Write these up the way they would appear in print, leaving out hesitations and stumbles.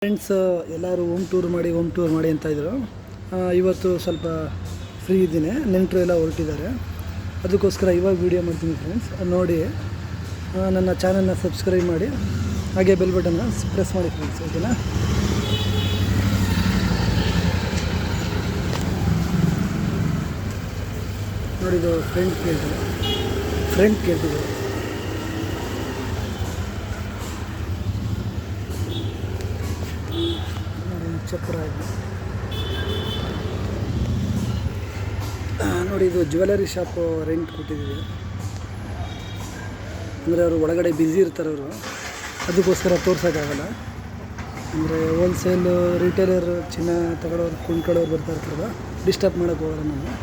Friends ಎಲ್ಲರೂ home tour ಮಾಡಿ ಅಂತ ಇದ್ದರು. ಇವತ್ತು ಸ್ವಲ್ಪ ಫ್ರೀ ಇದ್ದೀನಿ, ನೆಂಟರು ಎಲ್ಲ ಹೊರಟಿದ್ದಾರೆ, ಅದಕ್ಕೋಸ್ಕರ ಇವಾಗ ವೀಡಿಯೋ ಮಾಡ್ತೀನಿ. ಫ್ರೆಂಡ್ಸ್ ನೋಡಿ, ನನ್ನ ಚಾನಲ್ನ ಸಬ್ಸ್ಕ್ರೈಬ್ ಮಾಡಿ, ಹಾಗೆ ಬೆಲ್ ಬಟನ್ನ ಪ್ರೆಸ್ ಮಾಡಿ ಫ್ರೆಂಡ್ಸ್, ಓಕೆನಾ? ನೋಡಿದ್ದು ಫ್ರಂಟ್ ಕೇಳ್ತಿದೆ. ಚಕ್ರ ಇದೆ ನೋಡಿ. ಇದು ಜ್ಯುವೆಲರಿ ಶಾಪು ರೆಂಟ್ ಕೊಟ್ಟಿದ್ದೀವಿ. ಅಂದರೆ ಅವರು ಒಳಗಡೆ ಬ್ಯುಸಿ ಇರ್ತಾರೆ, ಅವರು ಅದಕ್ಕೋಸ್ಕರ ತೋರ್ಸೋಕ್ಕಾಗಲ್ಲ. ಅಂದರೆ ಹೋಲ್ಸೇಲು ರಿಟೇಲರ್ ಚಿನ್ನ ತಗೊಳ್ಳೋರು ಕೊಂಡ್ಕೊಳ್ಳೋರು ಬರ್ತಾ ಇರ್ತಾರಲ್ಲ, ಡಿಸ್ಟರ್ಬ್ ಮಾಡೋಕ್ಕೆ ಹೋಗಲ್ಲ ನಾವು.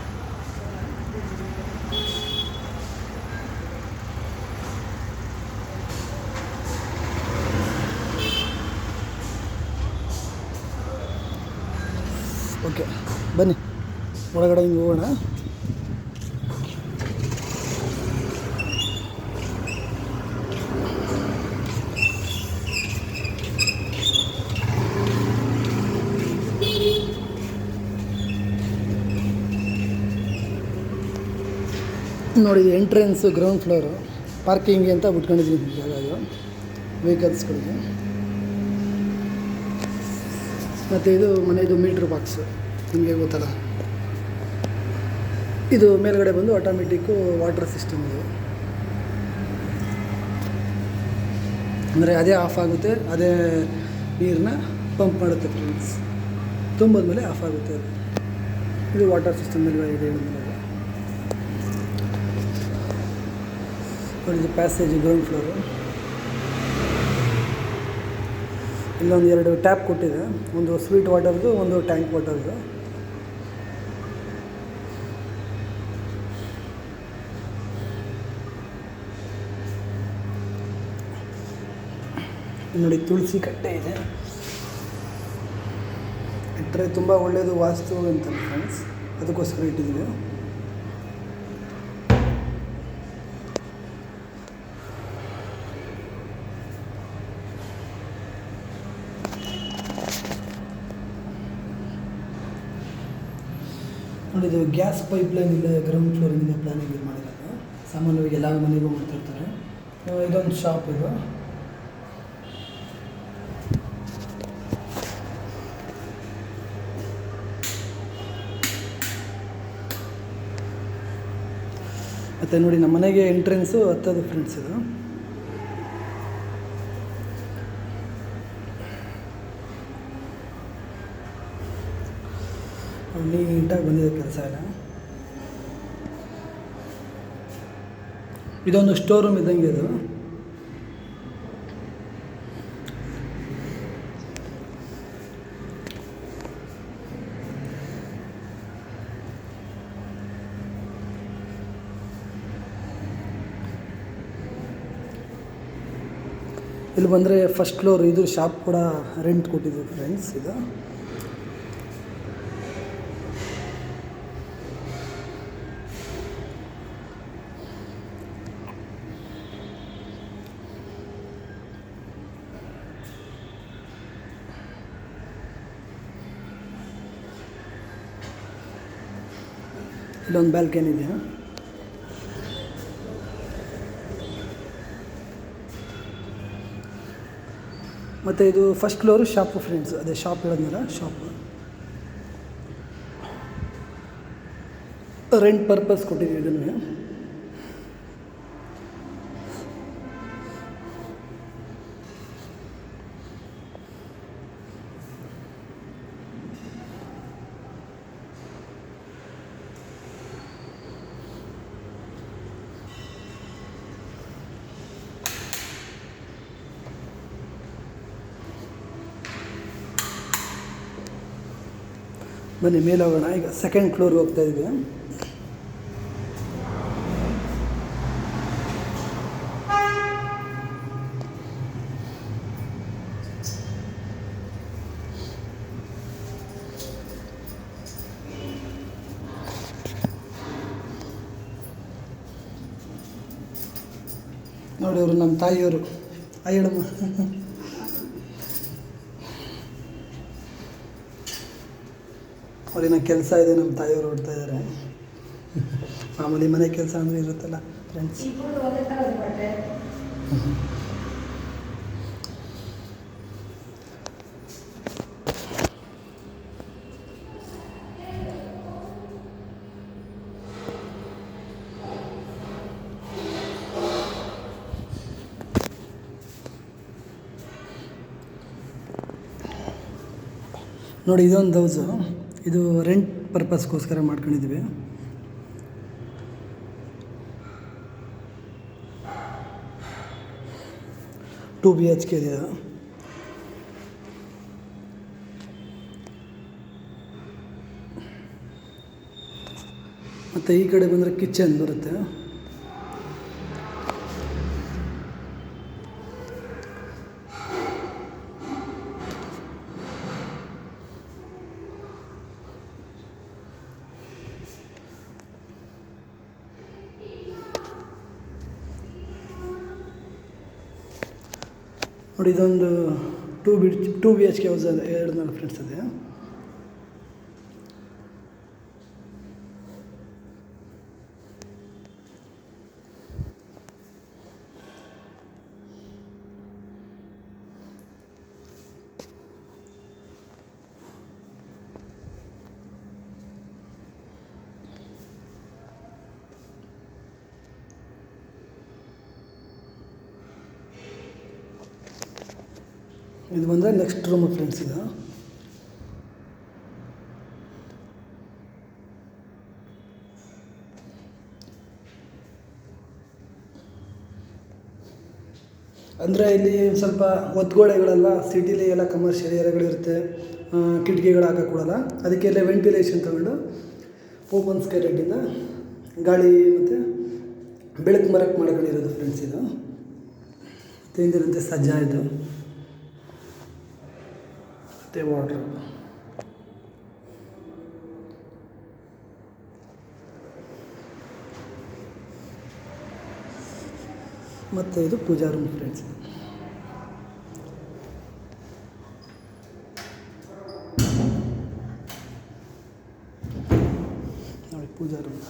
ಓಕೆ, ಬನ್ನಿ ಒಳಗಡೆ ಹಿಂಗೆ ಹೋಗೋಣ. ನೋಡಿ, ಎಂಟ್ರೆನ್ಸು ಗ್ರೌಂಡ್ ಫ್ಲೋರು, ಪಾರ್ಕಿಂಗ್ ಅಂತ ಬಿಟ್ಕೊಂಡಿದ್ದೀನಿ ಜಾಗ ಇದು ವೆಹಿಕಲ್ಸ್ಗಳಿಗೆ. ಮತ್ತು ಇದು ಮನೆಯದು ಮೀಟ್ರ್ ಬಾಕ್ಸು, ನಿಮಗೆ ಗೊತ್ತಲ್ಲ. ಇದು ಮೇಲ್ಗಡೆ ಬಂದು ಆಟೋಮೆಟಿಕ್ಕು ವಾಟರ್ ಸಿಸ್ಟಮ್. ಇದು ಅಂದರೆ ಅದೇ ಆಫ್ ಆಗುತ್ತೆ, ಅದೇ ನೀರನ್ನ ಪಂಪ್ ಮಾಡುತ್ತೆ ಫ್ರೆಂಡ್ಸ್. ತುಂಬಿದ ಮೇಲೆ ಆಫ್ ಆಗುತ್ತೆ ಅದು. ಇದು ವಾಟರ್ ಸಿಸ್ಟಮಲ್ಲಿ ಇದೆ. ಇದು ಪ್ಯಾಸೇಜ್ ಗ್ರೌಂಡ್ ಫ್ಲೋರು. ಇಲ್ಲೊಂದು 2 ಟ್ಯಾಪ್ ಕೊಟ್ಟಿದೆ, ಒಂದು ಸ್ವೀಟ್ ವಾಟರ್ದು, ಒಂದು ಟ್ಯಾಂಕ್ ವಾಟರ್ದು. ನೋಡಿ, ತುಳಸಿ ಕಟ್ಟೆ ಇದೆ. ಇಟ್ಟರೆ ತುಂಬ ಒಳ್ಳೆಯದು ವಾಸ್ತು ಅಂತ ಫ್ರೆಂಡ್ಸ್, ಅದಕ್ಕೋಸ್ಕರ ಇಟ್ಟಿದ್ದೀವಿ. ನೋಡಿ, ಇದು ಗ್ಯಾಸ್ ಪೈಪ್ಲೈನ್ ಇಲ್ಲ, ಗ್ರೌಂಡ್ ಫ್ಲೋರಿಂಗಿಂದ ಪ್ಲಾನಿಂಗ್ ಮಾಡಿರೋದು. ಸಾಮಾನ್ಯವಾಗಿ ಎಲ್ಲ ಮನೆಗೂ ಮಾಡ್ತಿರ್ತಾರೆ. ಇದೊಂದು ಶಾಪ್ ಇದು. ಮತ್ತು ನೋಡಿ, ನಮ್ಮ ಮನೆಗೆ ಎಂಟ್ರೆನ್ಸು ಹತ್ತದು ಫ್ರೆಂಡ್ಸ್. ಇದು ನೀಟಾಗಿ ಬಂದಿದೆ ಕೆಲಸ ಎಲ್ಲ. ಇದೊಂದು ಸ್ಟೋರ್ ರೂಮ್ ಇದ್ದಂಗೆ ಇದು. ಇಲ್ಲಿ ಬಂದರೆ ಫಸ್ಟ್ ಫ್ಲೋರ್, ಇದು ಶಾಪ್ ಕೂಡ ರೆಂಟ್ ಕೊಟ್ಟಿದ್ದೀವಿ ಫ್ರೆಂಡ್ಸ್. ಇದು ಇಲ್ಲೊಂದು ಬ್ಯಾಲ್ಕನಿ ಇದೆ. ಮತ್ತು ಇದು ಫಸ್ಟ್ ಫ್ಲೋರು ಶಾಪು ಫ್ರೆಂಡ್ಸ್. ಅದೇ ಶಾಪ್ ಹೇಳಿದ್ನಲ್ಲ, ಶಾಪು ರೆಂಟ್ ಪರ್ಪಸ್ ಕೊಟ್ಟಿದ್ದೀವಿ ಇದನ್ನು. ಬನ್ನಿ ಮೇಲೆ ಹೋಗೋಣ. ಈಗ ಸೆಕೆಂಡ್ ಫ್ಲೋರ್ಗೆ ಹೋಗ್ತಾ ಇದ್ವಿ. ನೋಡಿ, ಅವರು ನಮ್ಮ ತಾಯಿಯವರು. ಹೇಳಮ್ಮ. ಅವ್ರಿನ ಕೆಲಸ ಇದೆ, ನಮ್ಮ ತಾಯಿಯವರು ಓಡ್ತಾ ಇದ್ದಾರೆ. ಮಾಮೂಲಿ ಮನೆ ಕೆಲಸ ಅಂದರೆ ಇರುತ್ತಲ್ಲ ಫ್ರೆಂಡ್ಸ್. ನೋಡಿ, ಇದೊಂದು ಹೌಸು. ಇದು ರೆಂಟ್ ಪರ್ಪಸ್ಗೋಸ್ಕರ ಮಾಡ್ಕೊಂಡಿದ್ದೀವಿ. ಟೂ BHK ಇದೆ. ಮತ್ತು ಈ ಕಡೆ ಬಂದರೆ ಕಿಚನ್ ಬರುತ್ತೆ. ನೋಡಿ, ಇದೊಂದು ಟೂ BHK ಹೌಸ್ ಇದೆ, 2 ಫ್ರೆಂಡ್ಸ್ ಇದೆ. ಇದು ಬಂದರೆ ನೆಕ್ಸ್ಟ್ ರೂಮ್ ಫ್ರೆಂಡ್ಸ್. ಇದು ಅಂದರೆ ಇಲ್ಲಿ ಸ್ವಲ್ಪ ಒತ್ತುಗೋಡೆಗಳಲ್ಲ, ಸಿಟಿಲಿ ಎಲ್ಲ ಕಮರ್ಷಿಯಲ್ ಏರಿಯಾಗಳಿರುತ್ತೆ, ಕಿಟಕಿಗಳು ಹಾಕಕ್ಕೊಡಲ್ಲ. ಅದಕ್ಕೆ ಎಲ್ಲ ವೆಂಟಿಲೇಷನ್ ತಗೊಂಡು ಓಪನ್ ಸ್ಕೈ ರೆಡ್ಡಿಂದ ಗಾಳಿ ಮತ್ತು ಬೆಳಕು ಮರಕ್ಕೆ ಮಾಡ್ಕೊಂಡಿರೋದು ಫ್ರೆಂಡ್ಸ್. ಇದು ಮತ್ತು ಹಿಂದಿನಂತೆ ಸಜ್ಜಾ ಇದು ಮತ್ತು ವಾಟ್ರ್. ಮತ್ತು ಇದು ಪೂಜಾ ರೂಮ್ ಫ್ರೆಂಡ್ಸ್. ನೋಡಿ, ಪೂಜಾ ರೂಮ್.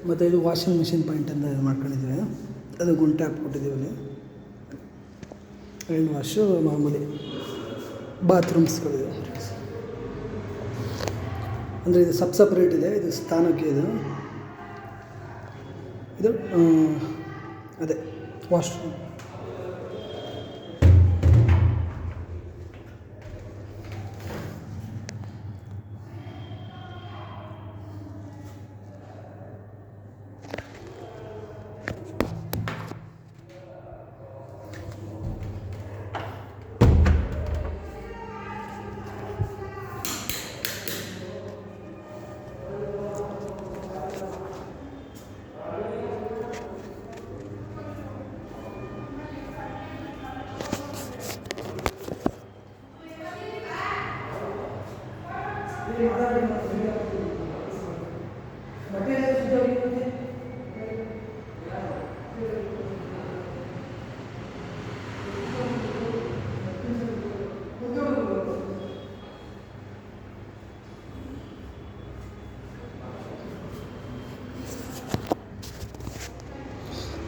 ಮತ್ತು ಇದು ವಾಷಿಂಗ್ ಮಿಷಿನ್ ಪಾಯಿಂಟ್ ಅಂತ ಇದು ಮಾಡ್ಕೊಂಡಿದ್ದೀವಿ. ಅದು ಗುಂಟೆ ಹಾಕ್ಬಿಟ್ಟಿದ್ದೀವಿ ಅಲ್ಲಿ. ಹ್ಯಾಂಡ್ ವಾಶು, ಮಾಮೂಲಿ ಬಾತ್ರೂಮ್ಸ್ಗಳಿದೆ. ಅಂದರೆ ಇದು ಸಪ್ರೇಟ್ ಇದೆ. ಇದು ಸ್ಥಾನಕ್ಕೆ ಇದು ಅದೇ ವಾಶ್ರೂಮ್.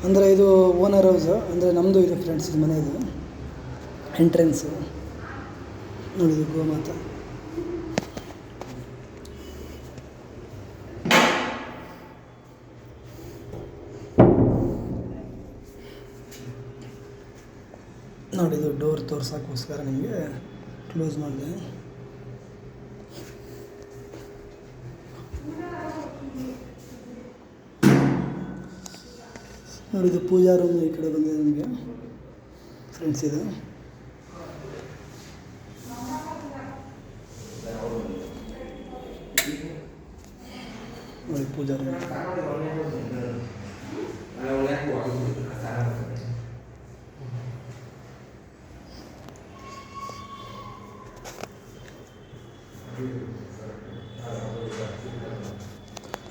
ಅಂದರೆ ಇದು ಓನರ್ ಹೌಸು, ಅಂದರೆ ನಮ್ಮದು ಇದು ಫ್ರೆಂಡ್ಸ್. ಇದು ಮನೆ, ಇದು ಎಂಟ್ರೆನ್ಸು. ನೋಡಿ, ಇದು ಗೋಮಾತ. ನೋಡಿ, ಇದು ಡೋರ್ ತೋರ್ಸೋಕ್ಕೋಸ್ಕರ ನಿಮಗೆ ಕ್ಲೋಸ್ ಮಾಡಿದೆ. ನೋಡಿ, ಇದು ಪೂಜಾ ರೂಮ್ ಈ ಕಡೆ ಬಂದಿದೆ ನಮಗೆ ಫ್ರೆಂಡ್ಸ್. ಇದು ನೋಡಿ, ಪೂಜಾ ರೂಮ್.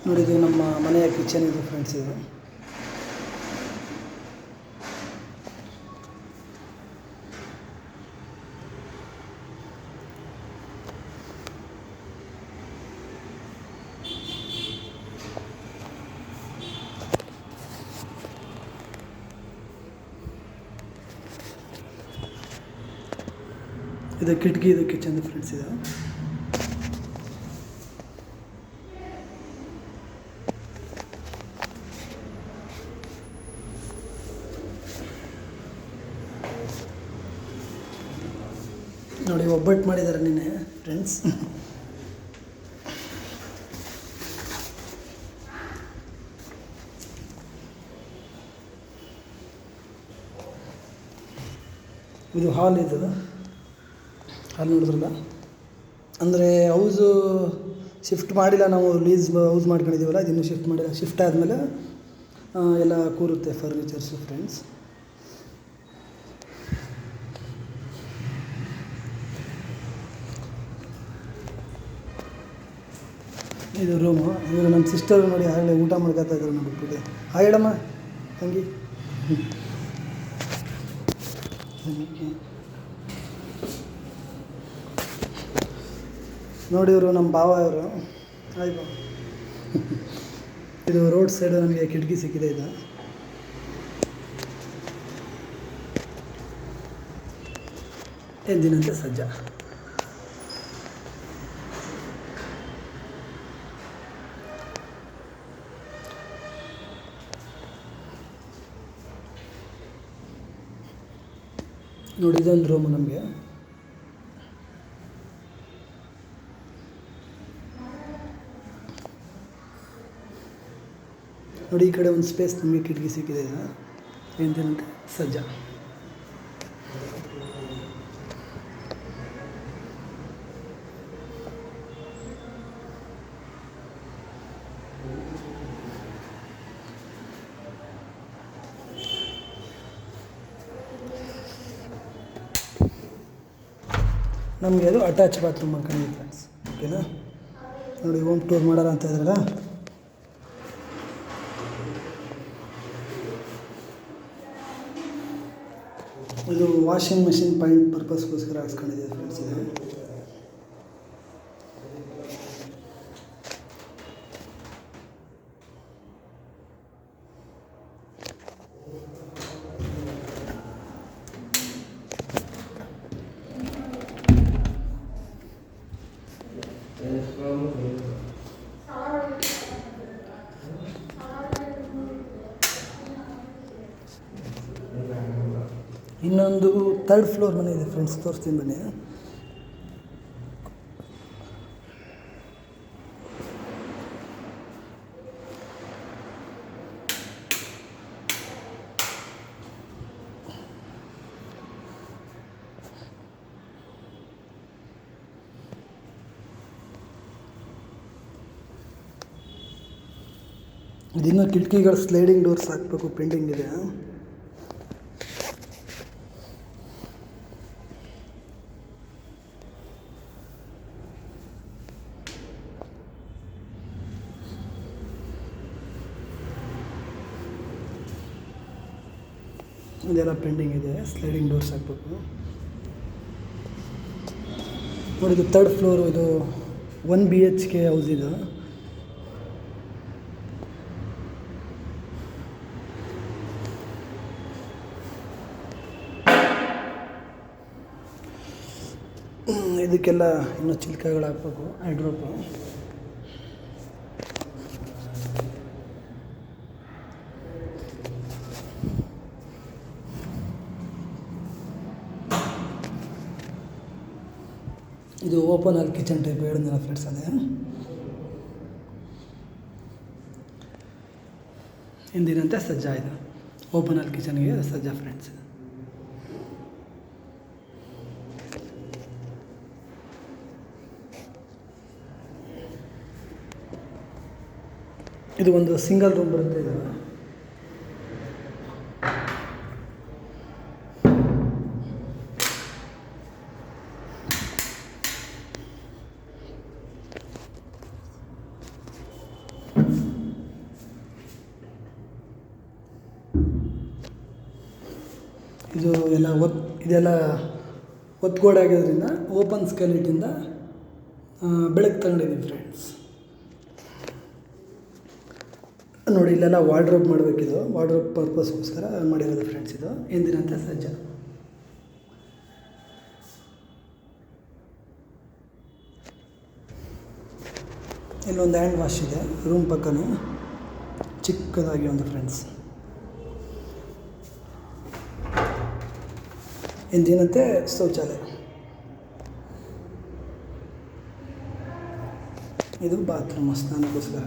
ನೋಡಿ, ಇದು ನಮ್ಮ ಮನೆಯ ಕಿಚನ್ ಇದು ಫ್ರೆಂಡ್ಸ್. ಇದು ಇದು ಕಿಟಕಿ, ಇದು ಕಿಚನ್ ಫ್ರೆಂಡ್ಸ್. ಇದು ನೋಡಿ, ಒಬ್ಬಟ್ಟು ಮಾಡಿದ್ದಾರೆ ನಿನ್ನೆ ಫ್ರೆಂಡ್ಸ್. ಇದು ಹಾಲ್. ಇದು ಹಾಲ್ ನೋಡಿದ್ರಲ್ಲ, ಅಂದರೆ ಹೌಸು ಶಿಫ್ಟ್ ಮಾಡಿಲ್ಲ, ನಾವು ಲೀಸ್ ಹೌಸ್ ಮಾಡ್ಕೊಂಡಿದ್ದೀವಲ್ಲ, ಇದಿನ್ನೂ ಶಿಫ್ಟ್ ಮಾಡಿಲ್ಲ. ಶಿಫ್ಟ್ ಆದಮೇಲೆ ಎಲ್ಲ ಕೂರುತ್ತೆ ಫರ್ನಿಚರ್ಸು ಫ್ರೆಂಡ್ಸ್. ಇದು ರೂಮು. ಇವರು ನಮ್ಮ ಸಿಸ್ಟರು ನೋಡಿ, ಆಗಲೇ ಊಟ ಮಾಡ್ಕೊತಾ ಇದ್ದಾರೆ ನೋಡಿ ಬಿಟ್ಬಿಟ್ಟು. ಹೇಳಮ್ಮ ತಂಗಿ. ನೋಡಿ, ಇವರು ನಮ್ಮ ಭಾವ. ಇವರು ಆಯ್ತು. ಇದು ರೋಡ್ ಸೈಡು ನಮಗೆ ಕಿಟಕಿ ಸಿಕ್ಕಿದೆ. ಇದು ಎಂದಿನಂತೆ ಸಜ್ಜ. ನೋಡಿ, ಇದೊಂದು ರೂಮು ನಮಗೆ. ನೋಡಿ, ಈ ಕಡೆ ಒಂದು ಸ್ಪೇಸ್ ನಮಗೆ ಕಿಟಕಿ ಸಿಕ್ಕಿದೆ. ಎಂದಿನಂತೆ ಸಜ್ಜ. ನಮಗೆ ಅದು ಅಟ್ಯಾಚ್ ಬಾತ್ರೂಮ್ ಮಾಡ್ಕೊಂಡಿದ್ದೀವಿ ಫ್ರೆಂಡ್ಸ್. ಓಕೆನಾ? ನೋಡಿ, ಹೋಮ್ ಟೂರ್ ಮಾಡೋಣ ಅಂತ ಇದ್ರಲ್ಲ. ಇದು ವಾಷಿಂಗ್ ಮೆಷಿನ್ ಪಾಯಿಂಟ್ ಪರ್ಪಸ್ಗೋಸ್ಕರ ಹಾಕ್ಸ್ಕೊಂಡಿದ್ದೀವಿ ಫ್ರೆಂಡ್ಸ್. ಇನ್ನೊಂದು 3rd ಫ್ಲೋರ್ ಮನೆ ಇದೆ ಫ್ರೆಂಡ್ಸ್, ತೋರಿಸ್ತೀನಿ ಬನ್ನಿ. ಇದಿನ್ನೂ ಕಿಟಕಿಗಳು ಸ್ಲೈಡಿಂಗ್ ಡೋರ್ಸ್ ಹಾಕಬೇಕು, ಪೆಂಡಿಂಗ್ ಇದೆ. ಇದೆಲ್ಲ ಪೆಂಡಿಂಗ್ ಇದೆ, ಸ್ಲೈಡಿಂಗ್ ಡೋರ್ಸ್ ಹಾಕಬೇಕು. ನೋಡಿ, ಇದು 3rd ಫ್ಲೋರು. ಇದು 1 BHK ಹೌಸ್. ಇದು ಇದಕ್ಕೆಲ್ಲ ಇನ್ನೂ ಚಿಲ್ಕಗಳು ಹಾಕಬೇಕು, ಹೈಡ್ರೋಪು. ಇದು ಓಪನ್ ಆಲ್ ಕಿಚನ್ ಟೈಪ್ ಹೇಳಿದ್ನಲ್ಲ ಫ್ರೆಂಡ್ಸ್, ಅದೇ ಎಂದಿನಂತೆ ಸಜ್ಜ. ಇದು ಓಪನ್ ಆಲ್ ಕಿಚನ್ಗೆ ಸಜ್ಜ ಫ್ರೆಂಡ್ಸ್. ಇದು ಒಂದು ಸಿಂಗಲ್ ರೂಮ್ ಬರುತ್ತೆ. ಇದು ಇದು ಎಲ್ಲ ಇದೆಲ್ಲ ಒತ್ಗೋಡೆ ಆಗಿರೋದ್ರಿಂದ ಓಪನ್ ಸ್ಕೈಲೈಟಿಂದ ಬೆಳಕು ತಗೊಂಡಿದ್ದೀನಿ ಫ್ರೆಂಡ್ಸ್. ನೋಡಿ ಇಲ್ಲೆಲ್ಲ ವಾರ್ಡ್ರೋಬ್ ಮಾಡಬೇಕಿದು, ವಾರ್ಡ್ರೋಬ್ ಪರ್ಪಸ್ಗೋಸ್ಕರ ಮಾಡಿರೋದು ಫ್ರೆಂಡ್ಸ್. ಇದು ಎಂದಿನಂತೆ ಸಜ್ಜ. ಇಲ್ಲೊಂದು ಹ್ಯಾಂಡ್ ವಾಶ್ ಇದೆ ರೂಮ್ ಪಕ್ಕನೇ, ಚಿಕ್ಕದಾಗಿ ಒಂದು ಫ್ರೆಂಡ್ಸ್. ಎಂದಿನಂತೆ ಶೌಚಾಲಯ. ಇದು ಬಾತ್ರೂಮ್ ಸ್ನಾನಕ್ಕೋಸ್ಕರ.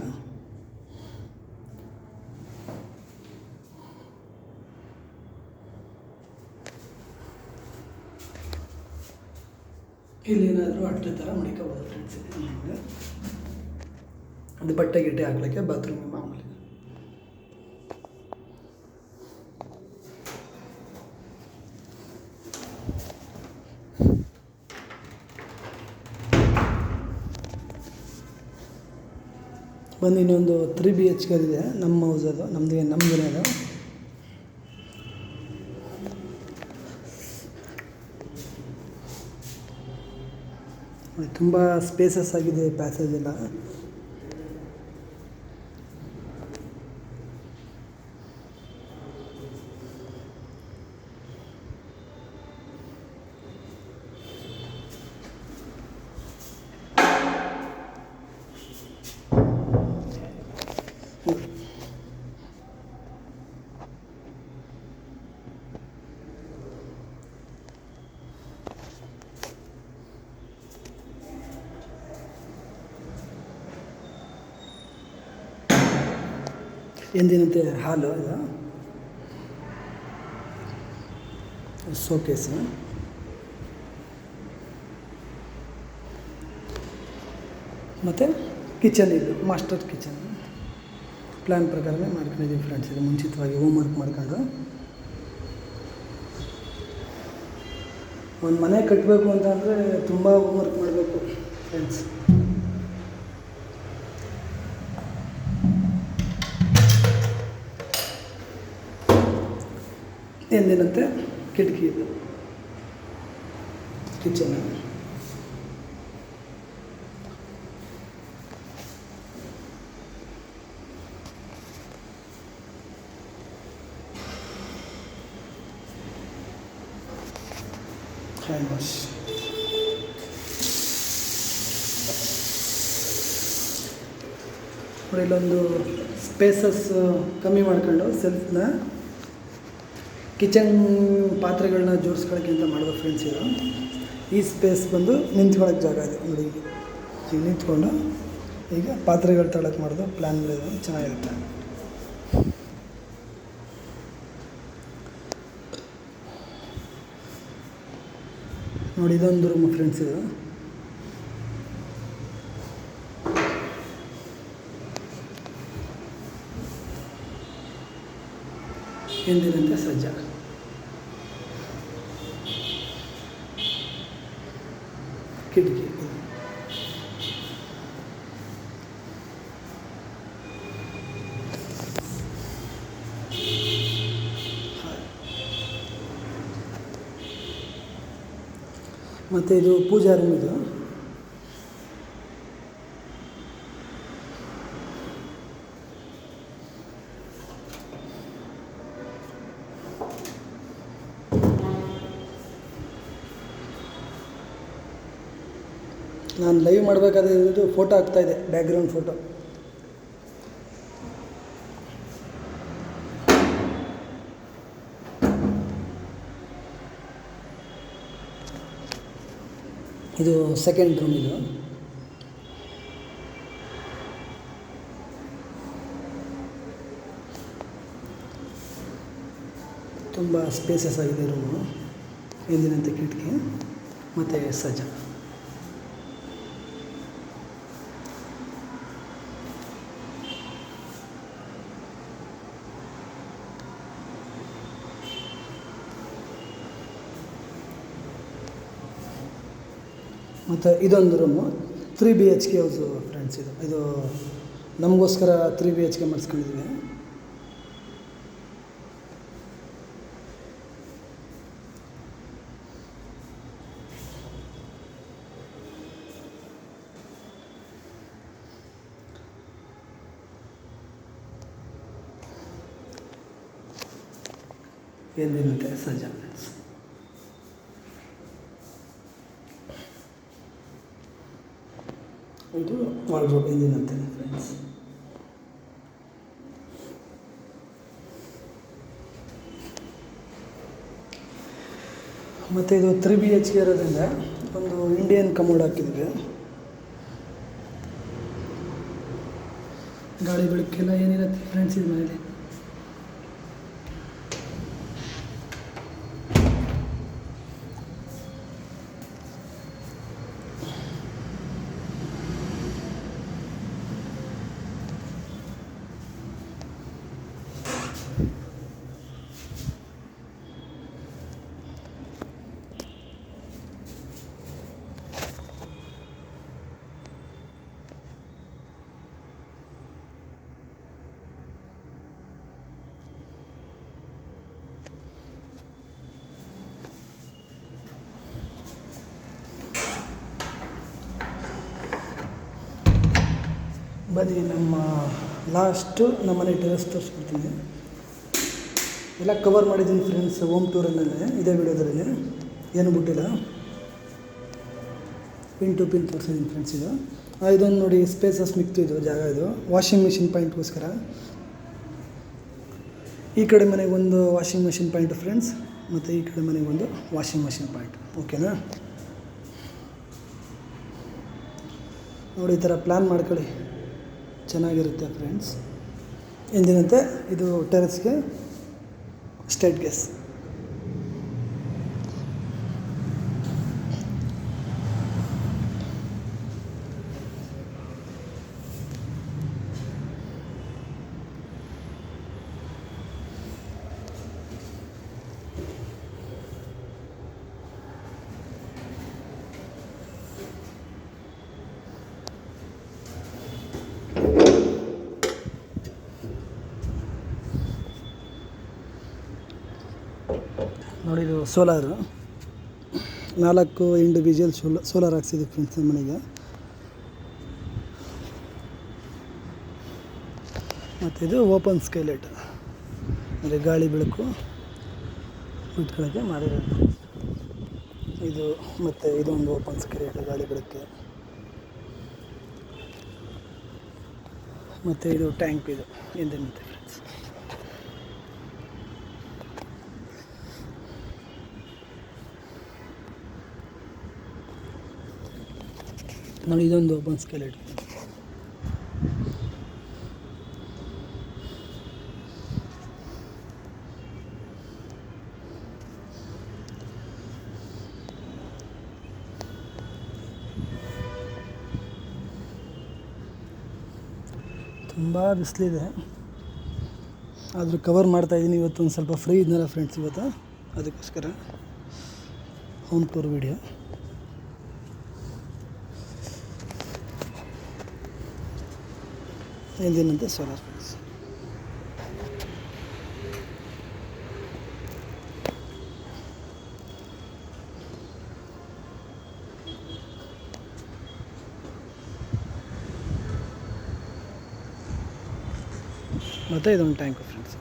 ಇಲ್ಲೇನಾದರೂ ಅಟ್ಟೆ ಥರ ಮಡಿಕೋಬೋದು ಫ್ರೆಂಡ್ಸ್. ಅದು ಬಟ್ಟೆ ಗಿಟ್ಟೆ ಹಾಕ್ಲಿಕ್ಕೆ ಬಾತ್ರೂಮ್ ಮಾಮೂಲಿ. ಬಂದು ಇನ್ನೊಂದು 3 BHK ಇದೆ, ನಮ್ಮ ಹೌಸ್ ಅದು, ನಮ್ಮದೇ ಅದು. ತುಂಬ ಸ್ಪೇಸಸ್ ಆಗಿದೆ ಪ್ಯಾಸೇಜ್ ಎಲ್ಲ. ಎಂದಿನಂತೆ ಹಾಲು ಇದು, ಶೋಕೇಸು. ಮತ್ತು ಕಿಚನ್, ಇದು ಮಾಸ್ಟರ್ ಕಿಚನ್. ಪ್ಲ್ಯಾನ್ ಪ್ರಕಾರವೇ ಮಾಡ್ಕೊಂಡಿದ್ದೀವಿ ಫ್ರೆಂಡ್ಸ್. ಇದು ಮುಂಚಿತವಾಗಿ ಹೋಮ್ ವರ್ಕ್ ಮಾಡ್ಕೊಂಡು ಒಂದು ಮನೆ ಕಟ್ಟಬೇಕು ಅಂತಂದರೆ ತುಂಬ ಹೋಮ್ ವರ್ಕ್ ಮಾಡಬೇಕು ಫ್ರೆಂಡ್ಸ್. ಎಂದಿನಂತೆ ಕಿಟಕಿ ಇದು ಕಿಚನ್. Hand wash. ಇಲ್ಲೊಂದು ಸ್ಪೇಸಸ್ ಕಮ್ಮಿ ಮಾಡ್ಕೊಂಡು ಸೆಲ್ಫ್ನ ಕಿಚನ್ ಪಾತ್ರೆಗಳನ್ನ ಜೋಡಿಸ್ಕೊಳ್ಳೋಕ್ಕೆ ಅಂತ ಮಾಡೋದು ಫ್ರೆಂಡ್ಸ್. ಇದು ಈ ಸ್ಪೇಸ್ ಬಂದು ನಿಂತ್ಕೊಳ್ಳೋಕ್ಕೆ ಜಾಗ ಇದೆ ನೋಡಿ. ಈಗ ನಿಂತ್ಕೊಂಡು ಈಗ ಪಾತ್ರೆಗಳು ತಗೊಳಕ್ಕೆ ಮಾಡೋದು ಪ್ಲ್ಯಾನ್ಗಳಿದೆ, ಚೆನ್ನಾಗಿರುತ್ತೆ. ನೋಡಿ ಇದೊಂದು ರೂಮ್ ಫ್ರೆಂಡ್ಸ್. ಇದು ಎಂದಿನಂತೆ ಸಜ್ಜ. ಕಿಟಕಿ. ಮತ್ತು ಇದು ಪೂಜಾ ರೂಮ್. ಇದು ನಾನು ಲೈವ್ ಮಾಡಬೇಕಾದ್ರೆ ಇದು ಫೋಟೋ ಆಗ್ತಾಯಿದೆ, ಬ್ಯಾಕ್ಗ್ರೌಂಡ್ ಫೋಟೋ. ಇದು ಸೆಕೆಂಡ್ ರೂಮ್. ಇದು ತುಂಬ ಸ್ಪೇಸಸ್ ಆಗಿದೆ ರೂಮು. ಎಂದಿನಂತೆ ಕಿಟಕಿ ಮತ್ತು ಸಜ್ಜ. ಮತ್ತು ಇದೊಂದು ರೂಮು 3 BHK ಹೌಸು ಫ್ರೆಂಡ್ಸ್. ಇದು ನಮಗೋಸ್ಕರ 3 BHK ಮಾಡಿಸ್ಕೊಂಡಿದ್ದೀವಿ. ಎಂದಿನಂತೆ ಸಜ್ಜಾ ಫ್ರೆಂಡ್ಸ್. ಇದು ವಾರ್ಡ್ರೋಬ್ ಎಂದಿನಂತೆ ಫ್ರೆಂಡ್ಸ್. ಮತ್ತು ಇದು 3 BHK ಇರೋದ್ರಿಂದ ಒಂದು ಇಂಡಿಯನ್ ಕಮೋಡ್ ಹಾಕಿದ್ವಿ. ಗಾಳಿ ಬೆಳಕೆಲ್ಲ ಏನಿರುತ್ತೆ ಫ್ರೆಂಡ್ಸ್ ಇದು ಮನೇಲಿ. ಬನ್ನಿ ನಮ್ಮ ಲಾಸ್ಟು ನಮ್ಮನೆ ಟೆರೆಸ್ ತೋರಿಸ್ಬಿಡ್ತೀನಿ. ಎಲ್ಲ ಕವರ್ ಮಾಡಿದ್ದೀನಿ ಫ್ರೆಂಡ್ಸ್ ಹೋಮ್ ಟೂರಲ್ಲೇ, ಇದೇ ವಿಡಿಯೋದಲ್ಲಿ ಏನು ಬಿಟ್ಟಿಲ್ಲ. ಪಿನ್ ಟು ಪಿನ್ ತೋರಿಸಿದ್ದೀನಿ ಫ್ರೆಂಡ್ಸ್. ಇದೊಂದು ನೋಡಿ ಸ್ಪೇಸಸ್ ಮಿಕ್ತು, ಇದು ಜಾಗ ಇದು ವಾಷಿಂಗ್ ಮಿಷಿನ್ ಪಾಯಿಂಟ್ಗೋಸ್ಕರ. ಈ ಕಡೆ ಮನೆಗೆ ಒಂದು ವಾಷಿಂಗ್ ಮಿಷಿನ್ ಪಾಯಿಂಟ್ ಫ್ರೆಂಡ್ಸ್, ಮತ್ತು ಈ ಕಡೆ ಮನೆಗೆ ಒಂದು ವಾಷಿಂಗ್ ಮಿಷಿನ್ ಪಾಯಿಂಟ್. ಓಕೆನಾ? ನೋಡಿ ಈ ಥರ ಪ್ಲ್ಯಾನ್ ಮಾಡ್ಕೊಳ್ಳಿ, ಚೆನ್ನಾಗಿರುತ್ತೆ ಫ್ರೆಂಡ್ಸ್. ಎಂದಿನಂತೆ ಇದು ಟೆರೆಸ್ಗೆ ಸ್ಟೇಟ್ ಗೇಸ್. ನೋಡಿ ಇದು ಸೋಲಾರು, 4 ಇಂಡಿವಿಜುವಲ್ ಸೋಲಾರ್ ಹಾಕ್ಸಿದ್ವಿ ಫ್ರೆಂಡ್ಸ್ ನಮ್ಮ ಮನೆಗೆ. ಮತ್ತು ಇದು ಓಪನ್ ಸ್ಕೈಲೈಟ್, ಅಂದರೆ ಗಾಳಿ ಬೆಳಕು ಇಟ್ಕೊಳ್ಳೋಕ್ಕೆ ಮಾಡಿರೋದು ಇದು. ಮತ್ತು ಇದೊಂದು ಓಪನ್ ಸ್ಕೈಲೈಟ್ ಗಾಳಿ ಬೆಳಕ್ಕೆ. ಮತ್ತು ಇದು ಟ್ಯಾಂಕ್, ಇದು ಎಂದಿನಂತೆ ಫ್ರೆಂಡ್ಸ್. ನೋಡಿ ಇದೊಂದು ಓಪನ್ ಸ್ಕೈಲೈಟ್. ತುಂಬ ಬಿಸಿಲಿದೆ, ಆದರೂ ಕವರ್ ಮಾಡ್ತಾಯಿದ್ದೀನಿ. ಇವತ್ತು ಒಂದು ಸ್ವಲ್ಪ ಫ್ರೀ ಇದ್ನಲ್ಲ ಫ್ರೆಂಡ್ಸ್ ಇವತ್ತು, ಅದಕ್ಕೋಸ್ಕರ ಹೋಮ್ ಟೂರ್ ವಿಡಿಯೋ. ಎಂದಿನಂತೆ ಸೋಲಾರ್ ಫ್ರೆಂಡ್ಸ್. ಮತ್ತು ಇದೊಂದು ಟ್ಯಾಂಕು ಫ್ರೆಂಡ್ಸ್.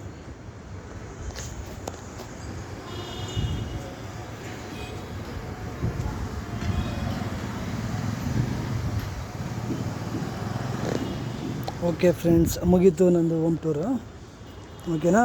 ಓಕೆ ಫ್ರೆಂಡ್ಸ್, ಮುಗೀತು ನಂದು ಹೋಮ್ ಟೂರು. ಓಕೆನಾ?